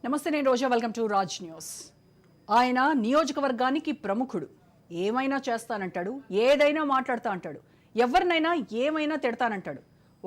నమస్తే, నేను Roja. Welcome to Raj news. ఆయన నియోజకవర్గానికి ప్రముఖుడు. ఏమైనా చేస్తానంటాడు, ఏదైనా మాట్లాడుతా అంటాడు, ఎవరినైనా ఏమైనా తిడతానంటాడు.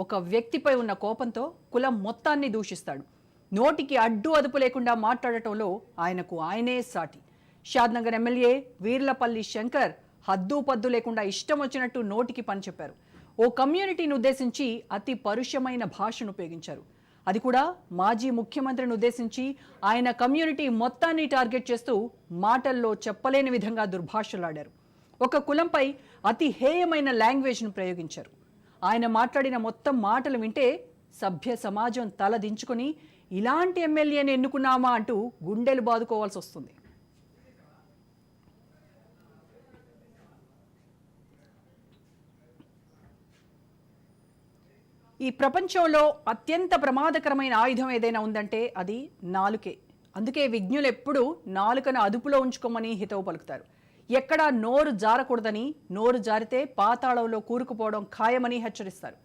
ఒక వ్యక్తిపై ఉన్న కోపంతో కులం మొత్తాన్ని దూషిస్తాడు. నోటికి అడ్డు అదుపు లేకుండా మాట్లాడటంలో ఆయనకు ఆయనే సాటి. షాద్నగర్ ఎమ్మెల్యే వీర్లపల్లి శంకర్ హద్దు పద్దు లేకుండా ఇష్టం వచ్చినట్టు నోటికి పని చెప్పారు. ఓ కమ్యూనిటీని ఉద్దేశించి అతి పరుషమైన భాషను ఉపయోగించారు. అది కూడా మాజీ ముఖ్యమంత్రిని ఉద్దేశించి ఆయన కమ్యూనిటీ మొత్తాన్ని టార్గెట్ చేస్తూ మాటల్లో చెప్పలేని విధంగా దుర్భాషలాడారు. ఒక కులంపై అతి హేయమైన లాంగ్వేజ్ను ప్రయోగించారు. ఆయన మాట్లాడిన మొత్తం మాటలు వింటే సభ్య సమాజం తల దించుకొని ఇలాంటి ఎమ్మెల్యేని ఎన్నుకున్నామా అంటూ గుండెలు బాదుకోవాల్సి వస్తుంది. ఈ ప్రపంచంలో అత్యంత ప్రమాదకరమైన ఆయుధం ఏదైనా ఉందంటే అది నాలుకే. అందుకే విజ్ఞులు ఎప్పుడూ నాలుకను అదుపులో ఉంచుకోమని హితవు పలుకుతారు. ఎక్కడా నోరు జారకూడదని, నోరు జారితే పాతాళంలో కూరుకుపోవడం ఖాయమని హెచ్చరిస్తారు.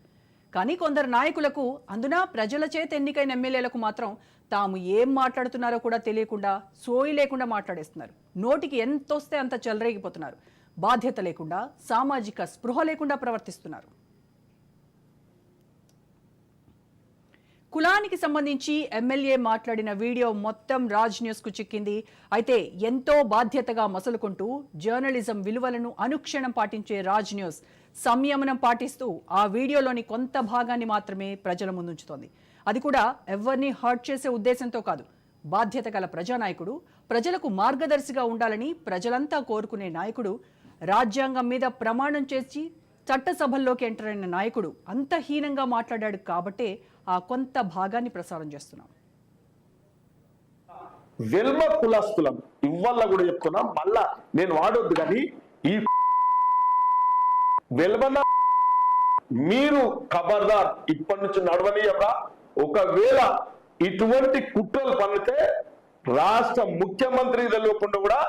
కానీ కొందరు నాయకులకు, అందున ప్రజల చేత ఎన్నికైన ఎమ్మెల్యేలకు మాత్రం తాము ఏం మాట్లాడుతున్నారో కూడా తెలియకుండా సోయి లేకుండా మాట్లాడేస్తున్నారు. నోటికి ఎంతొస్తే అంత చెలరేగిపోతున్నారు. బాధ్యత లేకుండా, సామాజిక స్పృహ లేకుండా ప్రవర్తిస్తున్నారు. కులానికి సంబంధించి ఎమ్మెల్యే మాట్లాడిన వీడియో మొత్తం రాజ్ న్యూస్కు చిక్కింది. అయితే ఎంతో బాధ్యతగా మసలుకుంటూ జర్నలిజం విలువలను అనుక్షణం పాటించే రాజ్ న్యూస్ సంయమనం పాటిస్తూ ఆ వీడియోలోని కొంత భాగాన్ని మాత్రమే ప్రజల ముందుంచుతోంది. అది కూడా ఎవరిని హర్ట్ చేసే ఉద్దేశంతో కాదు. బాధ్యత గల ప్రజానాయకుడు, ప్రజలకు మార్గదర్శిగా ఉండాలని ప్రజలంతా కోరుకునే నాయకుడు, రాజ్యాంగం మీద ప్రమాణం చేసి చట్టసభల్లోకి ఎంటర్ అయిన నాయకుడు అంత హీనంగా మాట్లాడాడు కాబట్టే ఆ కొంత భాగాన్ని ప్రసారం చేస్తున్నాం. వెల్మ కులస్తులం ఇవ్వాల కూడా చెప్తున్నా, మళ్ళా నేను వాడొద్దు కానీ ఈ వెల్మన మీరు ఖబర్దార్ ఇప్పటి నుంచి నడవనీయరా. ఒకవేళ ఇటువంటి కుట్రలు పన్నితే రాష్ట్ర ముఖ్యమంత్రి తెలియకుండా కూడా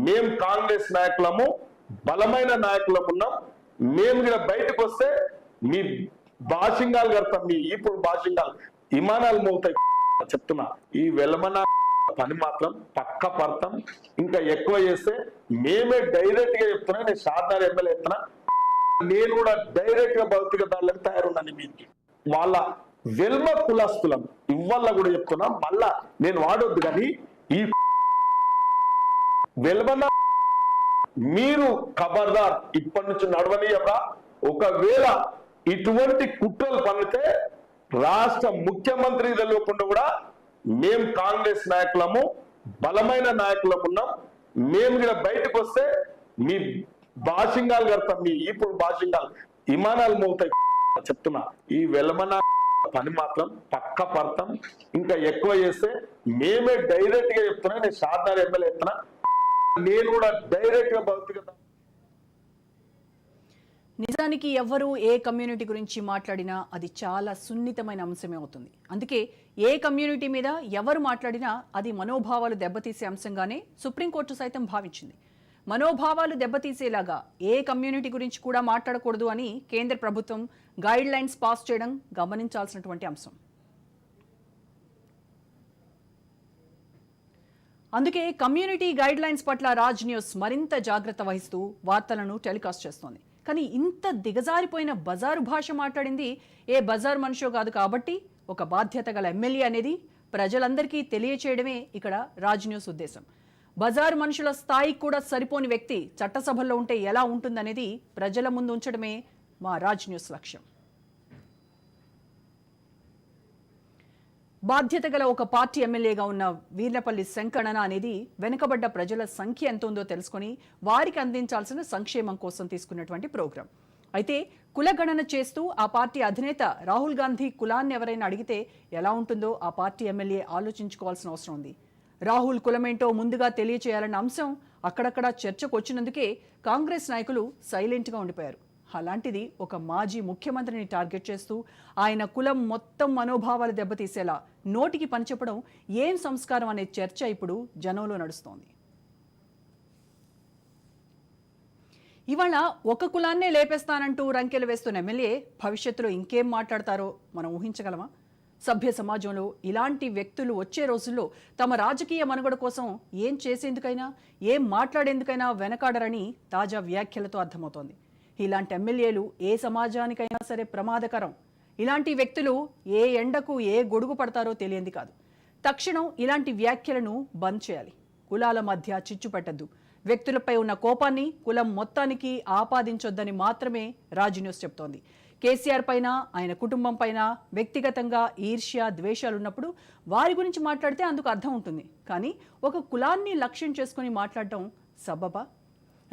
మేం కాంగ్రెస్ నాయకులము, బలమైన నాయకులం ఉన్నాం. మేము కూడా బయటకు వస్తే మీ భాషింగాలు కడతాం, మీ ఇప్పుడు భాషింగాలు విమానాలు మోగుతాయి చెప్తున్నా. ఈ వెలమన పని మాత్రం పక్క పడతాం. ఇంకా ఎక్కువ చేస్తే మేమే డైరెక్ట్ గా చెప్తున్నా. నేను షాద్నగర్ ఎమ్మెల్యే చెప్తున్నా, నేను కూడా డైరెక్ట్ గా భౌతిక దాడులకు తయారున్నాను. మీకు వాళ్ళ వెల్మ కులస్తులం ఇవ్వాల కూడా చెప్తున్నా, మళ్ళా నేను వాడొద్దు కానీ ఈ వెల్మన మీరు ఖబర్దార్ ఇప్పటి నుంచి నడవనీయరా. ఒకవేళ ఇటువంటి కుట్రలు పన్నితే రాష్ట్ర ముఖ్యమంత్రి తెలియకుండా కూడా మేం కాంగ్రెస్ నాయకులము, బలమైన నాయకులం ఉన్నాం. మేము కూడా బయటకు వస్తే మీ భాషింగాలు కడతాం, మీ ఇప్పుడు భాషింగాలు విమానాలు మోగుతాయి చెప్తున్నా. ఈ వెలమన పని మాత్రం పక్క పడతాం. ఇంకా ఎక్కువ చేస్తే మేమే డైరెక్ట్ గా చెప్తున్నా. నేను షాద్నగర్ ఎమ్మెల్యే చెప్తున్నా, నేను కూడా డైరెక్ట్ గా భౌతిక. నిజానికి ఎవరు ఏ కమ్యూనిటీ గురించి మాట్లాడినా అది చాలా సున్నితమైన అంశమే అవుతుంది. అందుకే ఏ కమ్యూనిటీ మీద ఎవరు మాట్లాడినా అది మనోభావాలు దెబ్బతీసే అంశంగానే సుప్రీంకోర్టు సైతం భావించింది. మనోభావాలు దెబ్బతీసేలాగా ఏ కమ్యూనిటీ గురించి కూడా మాట్లాడకూడదు అని కేంద్ర ప్రభుత్వం గైడ్ లైన్స్ పాస్ చేయడం గమనించాల్సినటువంటి అంశం. అందుకే కమ్యూనిటీ గైడ్ లైన్స్ పట్ల రాజ్ న్యూస్ మరింత జాగ్రత్త వహిస్తూ వార్తలను టెలికాస్ట్ చేస్తోంది. కానీ ఇంత దిగజారిపోయిన బజారు భాష మాట్లాడింది ఏ బజారు మనిషో కాదు. కాబట్టి ఒక బాధ్యత గల ఎమ్మెల్యే అనేది ప్రజలందరికీ తెలియచేయడమే ఇక్కడ రాజ్ న్యూస్ ఉద్దేశం. బజారు మనుషుల స్థాయికి కూడా సరిపోని వ్యక్తి చట్టసభల్లో ఉంటే ఎలా ఉంటుందనేది ప్రజల ముందు ఉంచడమే మా రాజ్ న్యూస్ లక్ష్యం. బాధ్యత గల ఒక పార్టీ ఎమ్మెల్యేగా ఉన్న వీర్లపల్లి శంకరణ అనేది వెనుకబడ్డ ప్రజల సంఖ్య ఎంత ఉందో తెలుసుకొని వారికి అందించాల్సిన సంక్షేమం కోసం తీసుకున్నటువంటి ప్రోగ్రాం. అయితే కులగణన చేస్తూ ఆ పార్టీ అధినేత రాహుల్ గాంధీ కులాన్ని ఎవరైనా అడిగితే ఎలా ఉంటుందో ఆ పార్టీ ఎమ్మెల్యే ఆలోచించుకోవాల్సిన అవసరం ఉంది. రాహుల్ కులమేంటో ముందుగా తెలియచేయాలన్న అంశం అక్కడక్కడ చర్చకు వచ్చినందుకే కాంగ్రెస్ నాయకులు సైలెంట్గా ఉండిపోయారు. అలాంటిది ఒక మాజీ ముఖ్యమంత్రిని టార్గెట్ చేస్తూ ఆయన కులం మొత్తం మనోభావాలు దెబ్బతీసేలా నోటికి పనిచెప్పడం ఏం సంస్కారం అనే చర్చ ఇప్పుడు జనంలో నడుస్తోంది. ఇవాళ ఒక కులాన్నే లేపేస్తానంటూ రంకెలు వేస్తున్న ఎమ్మెల్యే భవిష్యత్తులో ఇంకేం మాట్లాడతారో మనం ఊహించగలమా? సభ్య సమాజంలో ఇలాంటి వ్యక్తులు వచ్చే రోజుల్లో తమ రాజకీయ మనుగడ కోసం ఏం చేసేందుకైనా ఏం మాట్లాడేందుకైనా వెనకాడరని తాజా వ్యాఖ్యలతో అర్థమవుతోంది. ఇలాంటి ఎమ్మెల్యేలు ఏ సమాజానికైనా సరే ప్రమాదకరం. ఇలాంటి వ్యక్తులు ఏ ఎండకు ఏ గొడుగు పడతారో తెలియంది కాదు. తక్షణం ఇలాంటి వ్యాఖ్యలను బంద్ చేయాలి. కులాల మధ్య చిచ్చు పెట్టద్దు. వ్యక్తులపై ఉన్న కోపాన్ని కులం మొత్తానికి ఆపాదించొద్దని మాత్రమే రాజు న్యూస్ చెప్తోంది. కేసీఆర్ పైన, ఆయన కుటుంబం పైన వ్యక్తిగతంగా ఈర్ష్య, ద్వేషాలున్నప్పుడు వారి గురించి మాట్లాడితే అందుకు అర్థం ఉంటుంది. కానీ ఒక కులాన్ని లక్ష్యం చేసుకుని మాట్లాడటం సబబా?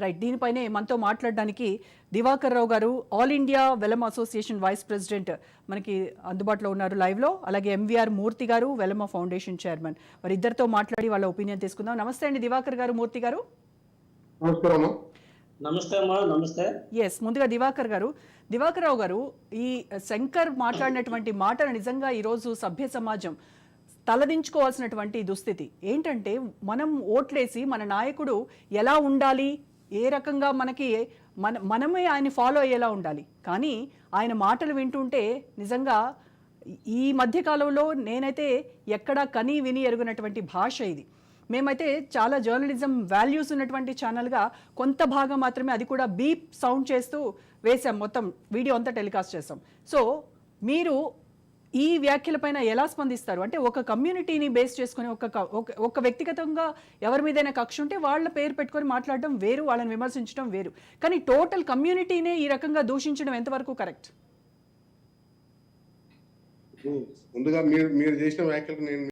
రైట్, దీనిపైనే మనతో మాట్లాడడానికి దివాకర్ రావు గారు, all India Velama association vice president మనకి అందుబాటులో ఉన్నారు లైవ్లో. అలాగే ఎంవీఆర్ మూర్తి గారు, వెలమ ఫౌండేషన్ చైర్మన్. మరి ఇద్దరితో మాట్లాడి వాళ్ళ ఒపీనియన్ తీసుకుందాం. నమస్తే అండి దివాకర్ గారు, మూర్తి గారు. నమస్తే అమ్మా. నమస్తే. ఎస్, ముందుగా దివాకర్ గారు, దివాకర్ రావు గారు, ఈ శంకర్ మాట్లాడినటువంటి మాటను నిజంగా ఈరోజు సభ్య సమాజం తలదించుకోవాల్సినటువంటి దుస్థితి ఏంటంటే, మనం ఓట్లేసి మన నాయకుడు ఎలా ఉండాలి, ఏ రకంగా మనమే ఆయన ఫాలో అయ్యేలా ఉండాలి. కానీ ఆయన మాటలు వింటుంటే నిజంగా ఈ మధ్య కాలంలో నేనైతే ఎక్కడా కని విని ఎరుగినటువంటి భాష ఇది. మేమైతే చాలా జర్నలిజం వాల్యూస్ ఉన్నటువంటి ఛానల్గా కొంత భాగం మాత్రమే, అది కూడా బీప్ సౌండ్ చేస్తూ వేసాం, మొత్తం వీడియో అంతా టెలికాస్ట్ చేస్తాం. సో మీరు ఈ వ్యాఖ్యలపైన ఎలా స్పందిస్తారు? అంటే ఒక కమ్యూనిటీని బేస్ చేసుకుని ఒక వ్యక్తిగతంగా ఎవరి మీదైనా కక్ష ఉంటే వాళ్ళ పేరు పెట్టుకొని మాట్లాడడం వేరు, వాళ్ళని విమర్శించడం వేరు. కానీ టోటల్ కమ్యూనిటీనే ఈ రకంగా దూషించడం ఎంతవరకు కరెక్ట్? ముందుగా మీరు చేసిన వ్యాఖ్యలకు నేను